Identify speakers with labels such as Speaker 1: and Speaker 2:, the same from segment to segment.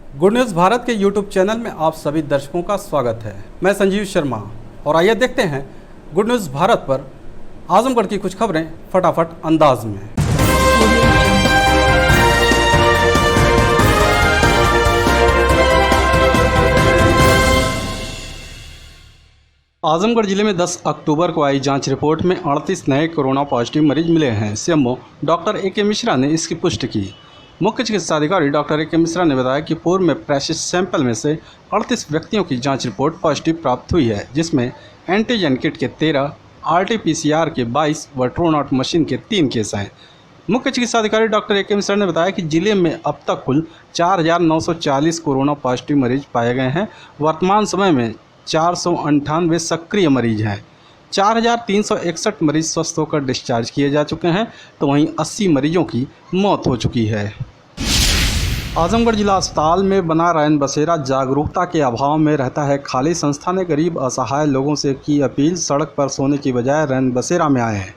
Speaker 1: Good news Bharat के YouTube channel में आप सभी दर्शकों का स्वागत है। मैं संजीव शर्मा और आइए देखते हैं गुड न्यूज़ भारत पर आजमगढ़ की कुछ खबरें फटाफट अंदाज में। आजमगढ़ जिले में 10 अक्टूबर को आई जांच रिपोर्ट में 38 नए कोरोना पॉजिटिव मरीज मिले हैं। CMO doctor A K. मिश्रा ने इसकी पुष्टि की। मुख्य चिकित्साधिकारी डॉक्टर ए.के. मिश्रा ने बताया कि पूर्व में प्रेषित सैंपल में से 38 व्यक्तियों की जांच रिपोर्ट पॉजिटिव प्राप्त हुई है, जिसमें एंटीजन किट के 13, RT-PCR के 22 व ट्रूनॉट मशीन के 3 केस हैं। मुख्य चिकित्साधिकारी डॉक्टर ए.के. मिश्रा ने बताया कि जिले में अब तक कुल 4,940 कोरोना पॉजिटिव मरीज पाए गए हैं। वर्तमान समय में 498 सक्रिय मरीज हैं। 4,361 मरीज स्वस्थ होकर डिस्चार्ज किए जा चुके हैं, तो वहीं 80 मरीजों की मौत हो चुकी है। आजमगढ़ जिला अस्पताल में बना रैन बसेरा जागरूकता के अभाव में रहता है। खाली संस्था ने गरीब असहाय लोगों से की अपील, सड़क पर सोने की बजाय रैन बसेरा में आए हैं।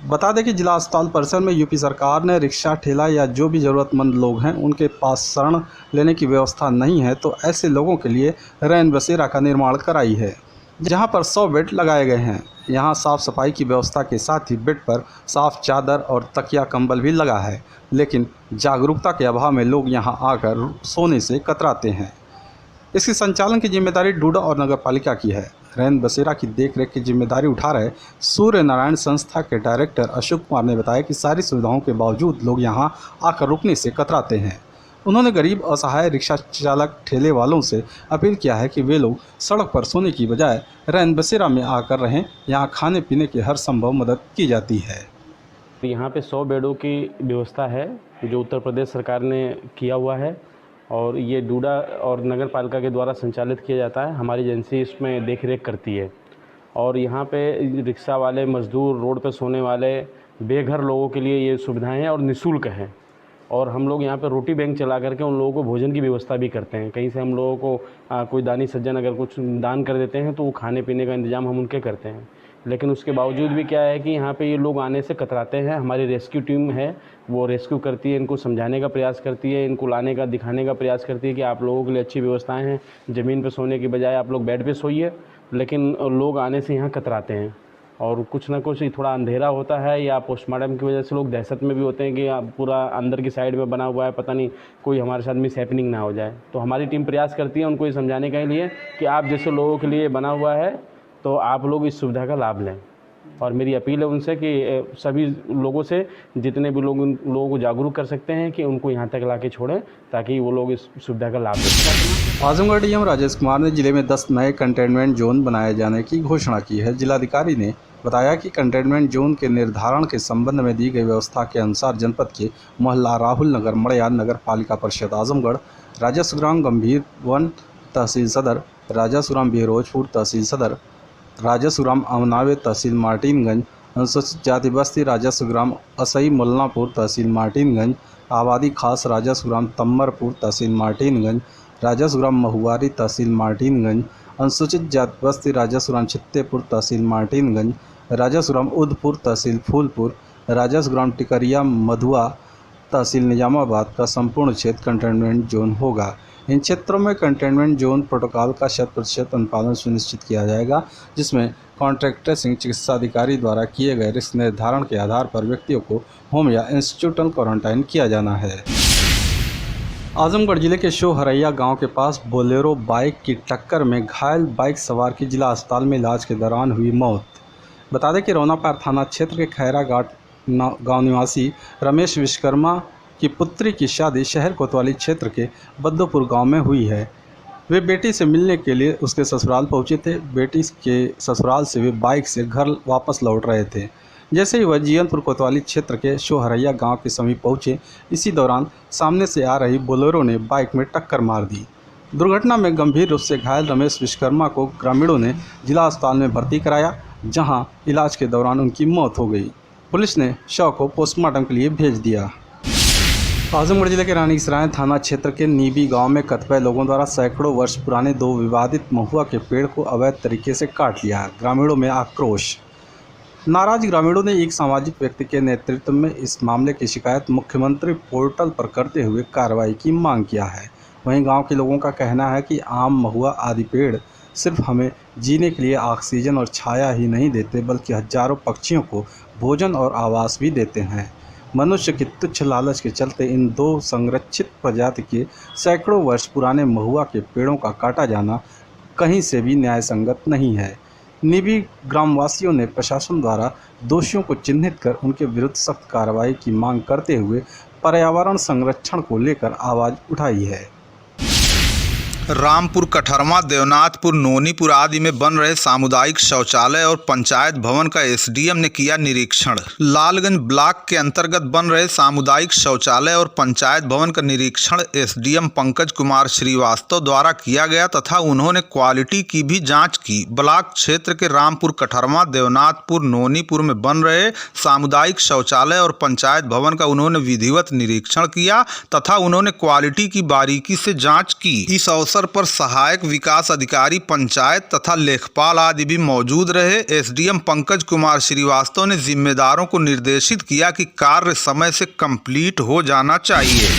Speaker 1: बता दें कि जिला अस्पताल परिसर में यूपी सरकार ने रिक्शा, ठेला या जो भी ज़रूरतमंद लोग हैं उनके पास शरण लेने की व्यवस्था नहीं है, तो ऐसे लोगों के लिए रैन बसेरा का निर्माण कराई है, जहां पर 100 बेड लगाए गए हैं। यहां साफ़ सफाई की व्यवस्था के साथ ही बेड पर साफ़ चादर और तकिया कंबल भी लगा है, लेकिन जागरूकता के अभाव में लोग यहां आकर सोने से कतराते हैं। इसके संचालन की जिम्मेदारी डूडा और नगर पालिका की है। रैन बसेरा की देखरेख की जिम्मेदारी उठा रहे सूर्य नारायण संस्था के डायरेक्टर अशोक कुमार ने बताया कि सारी सुविधाओं के बावजूद लोग यहां आकर रुकने से कतराते हैं। उन्होंने गरीब असहाय रिक्शा चालक, ठेले वालों से अपील किया है कि वे लोग सड़क पर सोने की बजाय रैन बसेरा में आकर रहें। यहाँ खाने पीने की हर संभव मदद की जाती है।
Speaker 2: यहाँ पे 100 बेडों की व्यवस्था है जो उत्तर प्रदेश सरकार ने किया हुआ है, और ये डूडा और नगर पालिका के द्वारा संचालित किया जाता है। हमारी एजेंसी इसमें देख रेख करती है, और यहाँ पे रिक्शा वाले, मज़दूर, रोड पे सोने वाले बेघर लोगों के लिए ये सुविधाएं हैं और निःशुल्क हैं। और हम लोग यहाँ पे रोटी बैंक चला करके उन लोगों को भोजन की व्यवस्था भी करते हैं। कहीं से हम लोगों को कोई दानी सज्जन अगर कुछ दान कर देते हैं तो वो खाने पीने का इंतज़ाम हम उनके करते हैं। लेकिन उसके बावजूद भी क्या है कि यहाँ पे ये लोग आने से कतराते हैं। हमारी रेस्क्यू टीम है, वो रेस्क्यू करती है, इनको समझाने का प्रयास करती है, इनको लाने का, दिखाने का प्रयास करती है कि आप लोगों के लिए अच्छी व्यवस्थाएं हैं, ज़मीन पे सोने की बजाय आप लोग बेड पे सोइए। लेकिन लोग आने से यहाँ कतराते हैं, और कुछ ना कुछ थोड़ा अंधेरा होता है या पोस्टमार्टम की वजह से लोग दहशत में भी होते हैं कि पूरा अंदर की साइड में बना हुआ है, पता नहीं कोई हमारे साथ मिस हैपनिंग ना हो जाए। तो हमारी टीम प्रयास करती है उनको ये समझाने के लिए कि आप जैसे लोगों के लिए बना हुआ है, तो आप लोग इस सुविधा का लाभ लें। और मेरी अपील है उनसे कि सभी लोगों से, जितने भी लोग उन लोगों को जागरूक कर सकते हैं कि उनको यहाँ तक ला के छोड़ें, ताकि वो लोग इस सुविधा का लाभ ले सकें।
Speaker 1: आजमगढ़ डीएम राजेश कुमार ने जिले में 10 नए कंटेनमेंट जोन बनाए जाने की घोषणा की है। जिलाधिकारी ने बताया कि कंटेनमेंट जोन के निर्धारण के संबंध में दी गई व्यवस्था के अनुसार जनपद के मोहल्ला राहुल नगर, मड़िया, नगर पालिका परिषद आजमगढ़, राजासुराम गंभीर वन तहसील सदर, राजासुराम बिहरोजपुर तहसील सदर, राजासुराम अमनावे तहसील मार्टिनगंज, अनुसूचित जाति बस्ती राजासुराम असई मुल्लापुर तहसील मार्टिनगंज, आबादी खास राजासुराम तम्मरपुर तहसील मार्टिनगंज, राजासुराम महुआरी तहसील मार्टिनगंज, अनुसूचित जाति बस्ती राजासुराम छित्तेपुर तहसील मार्टिनगंज, राजासुराम उदपुर तहसील फूलपुर, राजासुराम टिकरिया मधुआ तहसील निजामाबाद का संपूर्ण क्षेत्र कंटेनमेंट जोन होगा। इन क्षेत्रों में कंटेनमेंट जोन प्रोटोकॉल का 100% अनुपालन सुनिश्चित किया जाएगा, जिसमें कॉन्ट्रैक्ट ट्रेसिंग चिकित्साधिकारी द्वारा किए गए रिस्क निर्धारण के आधार पर व्यक्तियों को होम या इंस्टीट्यूशनल क्वारंटाइन किया जाना है। आजमगढ़ जिले के शोहरैया गांव के पास बोलेरो बाइक की टक्कर में घायल बाइक सवार की जिला अस्पताल में इलाज के दौरान हुई मौत। बता दें कि रौनापार थाना क्षेत्र के खैरा घाट गांव निवासी रमेश विश्वकर्मा की पुत्री की शादी शहर कोतवाली क्षेत्र के बद्दोपुर गांव में हुई है। वे बेटी से मिलने के लिए उसके ससुराल पहुंचे थे। बेटी के ससुराल से वे बाइक से घर वापस लौट रहे थे। जैसे ही वह जीवनपुर कोतवाली क्षेत्र के शोहरैया गांव के समीप पहुंचे, इसी दौरान सामने से आ रही बोलेरो ने बाइक में टक्कर मार दी। दुर्घटना में गंभीर रूप से घायल रमेश विश्वकर्मा को ग्रामीणों ने जिला अस्पताल में भर्ती कराया, जहां इलाज के दौरान उनकी मौत हो गई। पुलिस ने शव को पोस्टमार्टम के लिए भेज दिया। आजमगढ़ जिले के रानीसराय थाना क्षेत्र के नीबी गांव में कतिपय लोगों द्वारा सैकड़ों वर्ष पुराने 2 विवादित महुआ के पेड़ को अवैध तरीके से काट लिया। ग्रामीणों में आक्रोश। नाराज ग्रामीणों ने एक सामाजिक व्यक्ति के नेतृत्व में इस मामले की शिकायत मुख्यमंत्री पोर्टल पर करते हुए कार्रवाई की मांग किया है। वहीं गांव के लोगों का कहना है कि आम, महुआ आदि पेड़ सिर्फ हमें जीने के लिए ऑक्सीजन और छाया ही नहीं देते, बल्कि हजारों पक्षियों को भोजन और आवास भी देते हैं। मनुष्य की तुच्छ लालच के चलते इन दो संरक्षित प्रजाति के सैकड़ों वर्ष पुराने महुआ के पेड़ों का काटा जाना कहीं से भी न्यायसंगत नहीं है। निबी ग्रामवासियों ने प्रशासन द्वारा दोषियों को चिन्हित कर उनके विरुद्ध सख्त कार्रवाई की मांग करते हुए पर्यावरण संरक्षण को लेकर आवाज़ उठाई है।
Speaker 3: रामपुर, कठरमा, देवनाथपुर, नोनीपुर आदि में बन रहे सामुदायिक शौचालय और पंचायत भवन का एसडीएम ने किया निरीक्षण। लालगंज ब्लॉक के अंतर्गत बन रहे सामुदायिक शौचालय और पंचायत भवन का निरीक्षण एसडीएम पंकज कुमार श्रीवास्तव द्वारा किया गया तथा उन्होंने क्वालिटी की भी जांच की। ब्लॉक क्षेत्र के रामपुर, कठरमा, देवनाथपुर, नोनीपुर में बन रहे सामुदायिक शौचालय और पंचायत भवन का उन्होंने विधिवत निरीक्षण किया तथा उन्होंने क्वालिटी की बारीकी से जाँच की। इस अवसर पर सहायक विकास अधिकारी, पंचायत तथा लेखपाल आदि भी मौजूद रहे। एसडीएम पंकज कुमार श्रीवास्तव ने जिम्मेदारों को निर्देशित किया कि कार्य समय से कंप्लीट हो जाना चाहिए।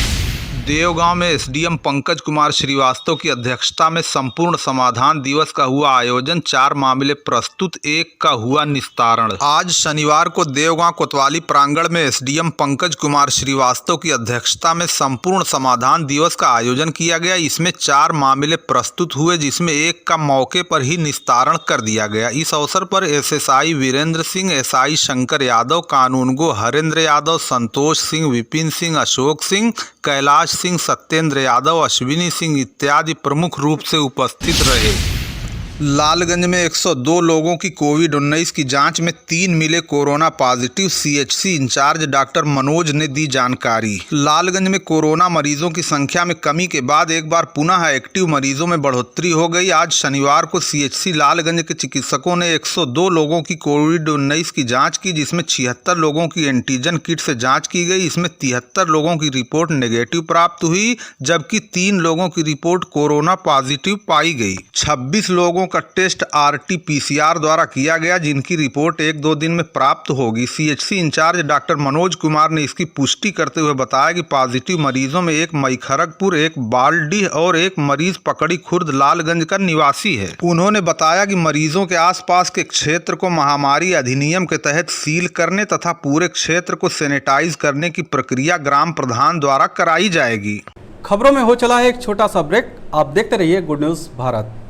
Speaker 3: देवगांव में एसडीएम पंकज कुमार श्रीवास्तव की अध्यक्षता में संपूर्ण समाधान दिवस का हुआ आयोजन। 4 मामले प्रस्तुत, 1 का हुआ निस्तारण। आज शनिवार को देवगांव कोतवाली प्रांगण में एसडीएम पंकज कुमार श्रीवास्तव की अध्यक्षता में संपूर्ण समाधान दिवस का आयोजन किया गया। इसमें 4 मामले प्रस्तुत हुए, जिसमें 1 का मौके पर ही निस्तारण कर दिया गया। इस अवसर पर एसएसआई वीरेंद्र सिंह, एसआई शंकर यादव, कानूनगो हरेंद्र यादव, संतोष सिंह, विपिन सिंह, अशोक सिंह, कैलाश सिंह, सत्येंद्र यादव, अश्विनी सिंह इत्यादि प्रमुख रूप से उपस्थित रहे। लालगंज में 102 लोगों की कोविड-19 की जांच में 3 मिले corona positive. CHC incharge doctor Manoj ने दी जानकारी। लालगंज में कोरोना मरीजों की संख्या में कमी के बाद एक बार पुनः एक्टिव मरीजों में बढ़ोतरी हो गई। आज शनिवार को सीएचसी लालगंज के चिकित्सकों ने 102 लोगों की कोविड-19 की जाँच की, जिसमें 76 लोगों की एंटीजन किट से जाँच की गई। इसमें 73 लोगों की रिपोर्ट नेगेटिव प्राप्त हुई, जबकि 3 लोगों की रिपोर्ट कोरोना पॉजिटिव पाई गई। 26 लोगों का टेस्ट आरटी-पीसीआर द्वारा किया गया, जिनकी रिपोर्ट 1-2 दिन में प्राप्त होगी। CHC incharge doctor Manoj Kumar ने इसकी पुष्टि करते हुए बताया कि पॉजिटिव मरीजों में 1 मई खरगपुर, 1 बालडीह और 1 मरीज पकड़ी खुर्द लालगंज का निवासी है। उन्होंने बताया कि मरीजों के आसपास के क्षेत्र को महामारी अधिनियम के तहत सील करने तथा पूरे क्षेत्र को सैनिटाइज करने की प्रक्रिया ग्राम प्रधान द्वारा कराई जाएगी।
Speaker 1: खबरों में हो चला है एक छोटा सा ब्रेक। आप देखते रहिए गुड न्यूज भारत।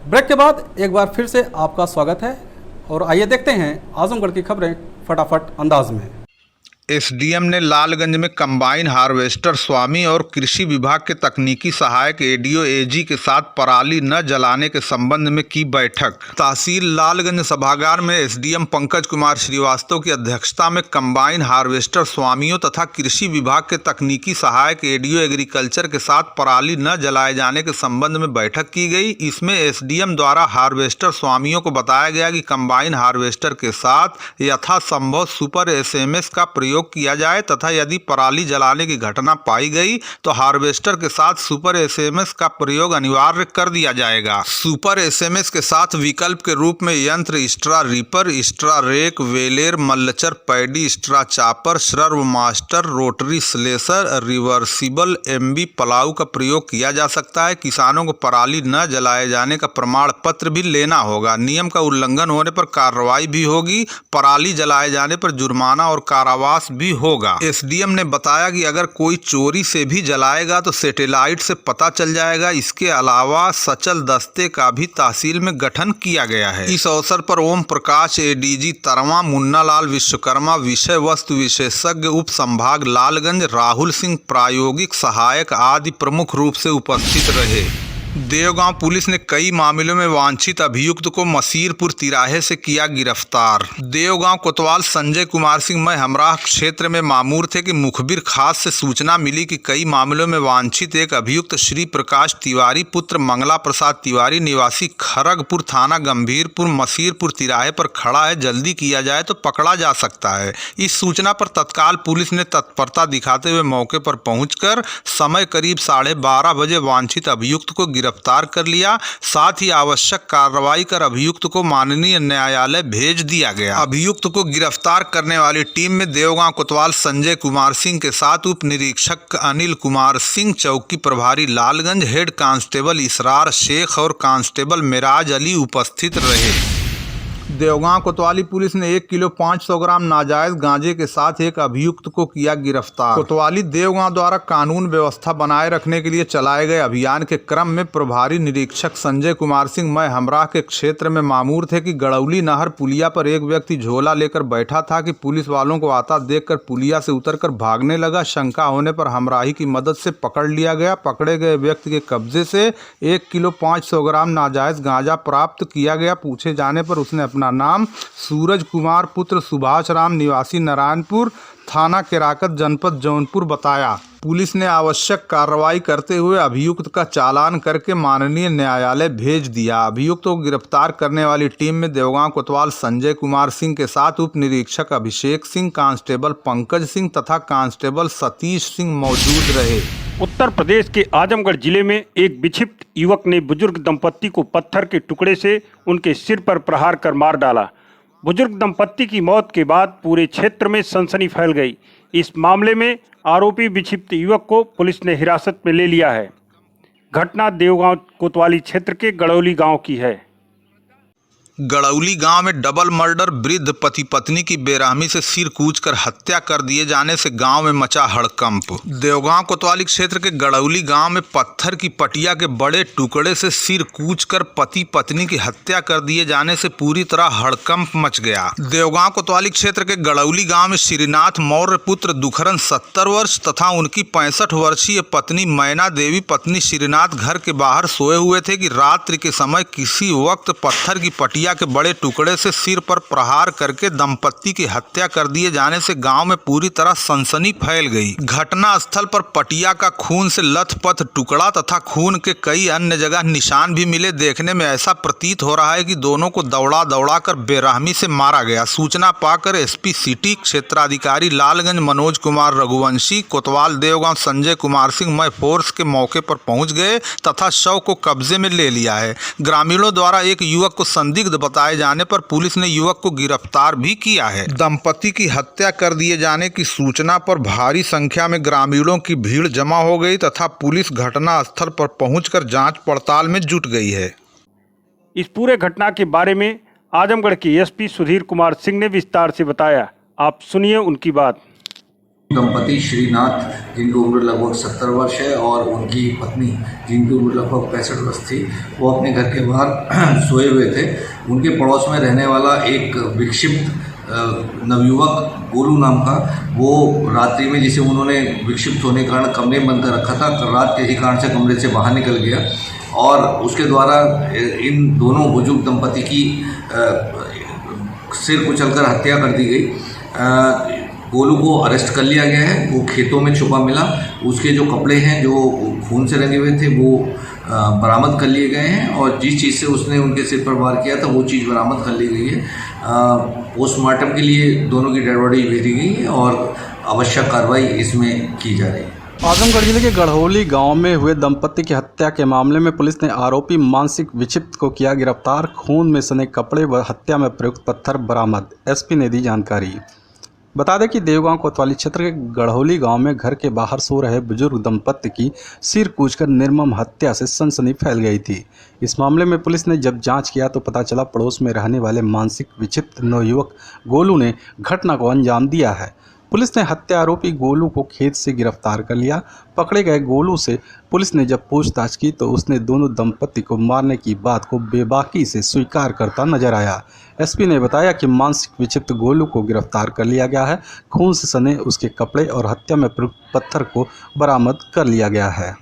Speaker 1: ब्रेक के बाद एक बार फिर से आपका स्वागत है और आइए देखते हैं आजमगढ़ की खबरें फटाफट अंदाज में।
Speaker 3: एसडीएम ने लालगंज में कंबाइन हार्वेस्टर स्वामी और कृषि विभाग के तकनीकी सहायक एडीओ एजी के साथ पराली न जलाने के संबंध में की बैठक। तहसील लालगंज सभागार में एसडीएम पंकज कुमार श्रीवास्तव की अध्यक्षता में कंबाइन हार्वेस्टर स्वामियों तथा कृषि विभाग के तकनीकी सहायक एडीओ एग्रीकल्चर के साथ पराली न जलाए जाने के संबंध में बैठक की गई। इसमें एसडीएम द्वारा हार्वेस्टर स्वामियों को बताया गया कि कंबाइन हार्वेस्टर के साथ यथासंभव सुपर एसएमएस का प्रयोग किया जाए तथा यदि पराली जलाने की घटना पाई गई तो हार्वेस्टर के साथ सुपर एसएमएस का प्रयोग अनिवार्य कर दिया जाएगा। सुपर एसएमएस के साथ विकल्प के रूप में यंत्र straw reaper, straw rake, baler, mulcher, paddy, straw chopper, shrub master, rotary slasher, reversible MB plough का प्रयोग किया जा सकता है। किसानों को पराली न जलाए जाने का प्रमाण पत्र भी लेना होगा। नियम का उल्लंघन होने पर कार्रवाई भी होगी। पराली जलाए जाने पर जुर्माना और कारावास भी होगा। एसडीएम ने बताया कि अगर कोई चोरी से भी जलाएगा तो सैटेलाइट से पता चल जाएगा। इसके अलावा सचल दस्ते का भी तहसील में गठन किया गया है। इस अवसर पर ओम प्रकाश एडीजी तरवा, मुन्ना लाल विश्वकर्मा विषय वस्तु विशेषज्ञ उप संभाग लालगंज, राहुल सिंह प्रायोगिक सहायक आदि प्रमुख रूप से उपस्थित रहे। देवगांव पुलिस ने कई मामलों में वांछित अभियुक्त को मसीरपुर तिराहे से किया गिरफ्तार। देवगांव कोतवाल संजय कुमार सिंह में हमराह क्षेत्र में मामूर थे कि मुखबिर खास से सूचना मिली कि कई मामलों में वांछित एक अभियुक्त श्री प्रकाश तिवारी पुत्र मंगला प्रसाद तिवारी निवासी खरगपुर थाना गंभीरपुर मसीरपुर तिराहे पर खड़ा है, जल्दी किया जाए तो पकड़ा जा सकता है। इस सूचना पर तत्काल पुलिस ने तत्परता दिखाते हुए मौके पर पहुंचकर समय करीब 12:30 बजे वांछित अभियुक्त को गिरफ्तार कर लिया। साथ ही आवश्यक कार्रवाई कर अभियुक्त को माननीय न्यायालय भेज दिया गया। अभियुक्त को गिरफ्तार करने वाली टीम में देवगांव कोतवाल संजय कुमार सिंह के साथ उप निरीक्षक अनिल कुमार सिंह, चौकी प्रभारी लालगंज, हेड कांस्टेबल इसरार शेख और कांस्टेबल मिराज अली उपस्थित रहे। देवगांव कोतवाली पुलिस ने 1 किलो 500 ग्राम नाजायज गांजे के साथ एक अभियुक्त को किया गिरफ्तार। कोतवाली देवगांव द्वारा कानून व्यवस्था बनाए रखने के लिए चलाए गए अभियान के क्रम में प्रभारी निरीक्षक संजय कुमार सिंह मैं हमराह के क्षेत्र में मामूर थे कि गड़ौली नहर पुलिया पर एक व्यक्ति झोला लेकर बैठा था कि पुलिस वालों को आता देखकर पुलिया से उतरकर भागने लगा। शंका होने पर हमराही की मदद से पकड़ लिया गया। पकड़े गए व्यक्ति के कब्जे से 1 किलो 500 ग्राम नाजायज गांजा प्राप्त किया गया। पूछे जाने पर उसने अपना नाम सूरज कुमार पुत्र सुभाष राम निवासी नारायणपुर थाना केराकत जनपद जौनपुर बताया। पुलिस ने आवश्यक कार्रवाई करते हुए अभियुक्त का चालान करके माननीय न्यायालय भेज दिया। अभियुक्त को गिरफ्तार करने वाली टीम में देवगांव कोतवाल संजय कुमार सिंह के साथ उप निरीक्षक अभिषेक सिंह, कांस्टेबल पंकज सिंह तथा कांस्टेबल सतीश सिंह मौजूद रहे।
Speaker 4: उत्तर प्रदेश के आजमगढ़ जिले में एक विक्षिप्त युवक ने बुजुर्ग दंपत्ति को पत्थर के टुकड़े से उनके सिर पर प्रहार कर मार डाला। बुजुर्ग दंपत्ति की मौत के बाद पूरे क्षेत्र में सनसनी फैल गई। इस मामले में आरोपी विक्षिप्त युवक को पुलिस ने हिरासत में ले लिया है। घटना देवगांव कोतवाली क्षेत्र के गड़ौली गांव की है।
Speaker 3: गड़ौली गांव में डबल मर्डर, वृद्ध पति पत्नी की बेरहमी से सिर कूचकर हत्या कर दिए जाने से गांव में मचा हड़कंप। देवगांव कोतवाली क्षेत्र के गड़ौली गांव में पत्थर की पटिया के बड़े टुकड़े से सिर कूचकर पति पत्नी की हत्या कर दिए जाने से पूरी तरह हड़कंप मच गया। देवगांव कोतवाली क्षेत्र के गड़ौली गांव में श्रीनाथ मौर्य पुत्र दुखरन 70 वर्ष तथा उनकी 65 वर्षीय पत्नी मैना देवी पत्नी श्रीनाथ घर के बाहर सोए हुए थे कि रात्रि के समय किसी वक्त पत्थर की पटिया के बड़े टुकड़े से सिर पर प्रहार करके दंपत्ति की हत्या कर दिए जाने से गांव में पूरी तरह सनसनी फैल गई। घटना स्थल पर पटिया का खून से लथपथ टुकड़ा तथा खून के कई अन्य जगह निशान भी मिले। देखने में ऐसा प्रतीत हो रहा है कि दोनों को दौड़ा दौड़ा कर बेरहमी से मारा गया। सूचना पाकर एसपी सिटी क्षेत्राधिकारी लालगंज मनोज कुमार रघुवंशी, कोतवाल देवगांव संजय कुमार सिंह मैं फोर्स के मौके पर पहुंच गए तथा शव को कब्जे में ले लिया है। ग्रामीणों द्वारा एक युवक को संदिग्ध बताए जाने पर पुलिस ने युवक को गिरफ्तार भी किया है। दंपति की हत्या कर दिए जाने की सूचना पर भारी संख्या में ग्रामीणों की भीड़ जमा हो गई तथा पुलिस घटना स्थल पर पहुंचकर जांच पड़ताल में जुट गई है।
Speaker 4: इस पूरे घटना के बारे में आजमगढ़ के एसपी सुधीर कुमार सिंह ने विस्तार से बताया। आप सुनिए उनकी बात।
Speaker 5: दंपति श्रीनाथ जिनकी उम्र लगभग 70 वर्ष है और उनकी पत्नी जिनकी उम्र लगभग 65 वर्ष थी, वो अपने घर के बाहर सोए हुए थे। उनके पड़ोस में रहने वाला एक विक्षिप्त नवयुवक गोलू नाम का, वो रात्रि में जिसे उन्होंने विक्षिप्त होने के कारण कमरे में बंद कर रखा था, रात के ही कारण से कमरे से बाहर निकल गया और उसके द्वारा इन दोनों बुजुर्ग दंपति की सिर कुचलकर हत्या कर दी गई। गोलू को अरेस्ट कर लिया गया है। वो खेतों में छुपा मिला। उसके जो कपड़े हैं जो खून से रंगे हुए थे वो बरामद कर लिए गए हैं और जिस चीज़ से उसने उनके सिर पर वार किया था वो चीज़ बरामद कर ली गई है। पोस्टमार्टम के लिए दोनों की डेड बॉडी भेजी गई है और आवश्यक कार्रवाई इसमें की जा रही है।
Speaker 1: आजमगढ़ जिले के गढ़ौली गांव में हुए दंपति की हत्या के मामले में पुलिस ने आरोपी मानसिक विक्षिप्त को किया गिरफ्तार। खून में सने कपड़े व हत्या में प्रयुक्त पत्थर बरामद। एसपी ने दी जानकारी। बता दें कि देवगांव कोतवाली क्षेत्र के गढ़ौली गांव में घर के बाहर सो रहे बुजुर्ग दंपति की सिर कूचकर निर्मम हत्या से सनसनी फैल गई थी। इस मामले में पुलिस ने जब जांच किया तो पता चला पड़ोस में रहने वाले मानसिक विक्षिप्त नवयुवक गोलू ने घटना को अंजाम दिया है। पुलिस ने हत्या आरोपी गोलू को खेत से गिरफ्तार कर लिया। पकड़े गए गोलू से पुलिस ने जब पूछताछ की तो उसने दोनों दंपति को मारने की बात को बेबाकी से स्वीकार करता नजर आया। एसपी ने बताया कि मानसिक विक्षिप्त गोलू को गिरफ्तार कर लिया गया है। खून से सने उसके कपड़े और हत्या में प्रयुक्त पत्थर को बरामद कर लिया गया है।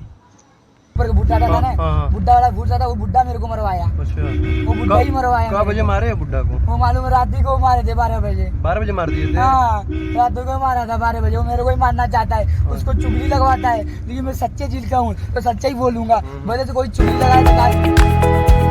Speaker 6: बुड्ढा था ना, बुड्ढा वाला बुड्ढा था, वो बुड्ढा मेरे को मरवाया। वो बुड्ढा ही मरवाया।
Speaker 7: कब बजे मारे बुड्ढा को?
Speaker 6: वो मालूम रात को मारे थे 12 बजे।
Speaker 7: 12 बजे मार दिए थे?
Speaker 6: हाँ, रात को मारा था 12 बजे। वो मेरे को ही मारना चाहता है, उसको चुगली लगवाता है, लेकिन मैं सच्चे दिल का हूँ तो सच्चा ही बोलूंगा। भले तो कोई चुगली लगाए तो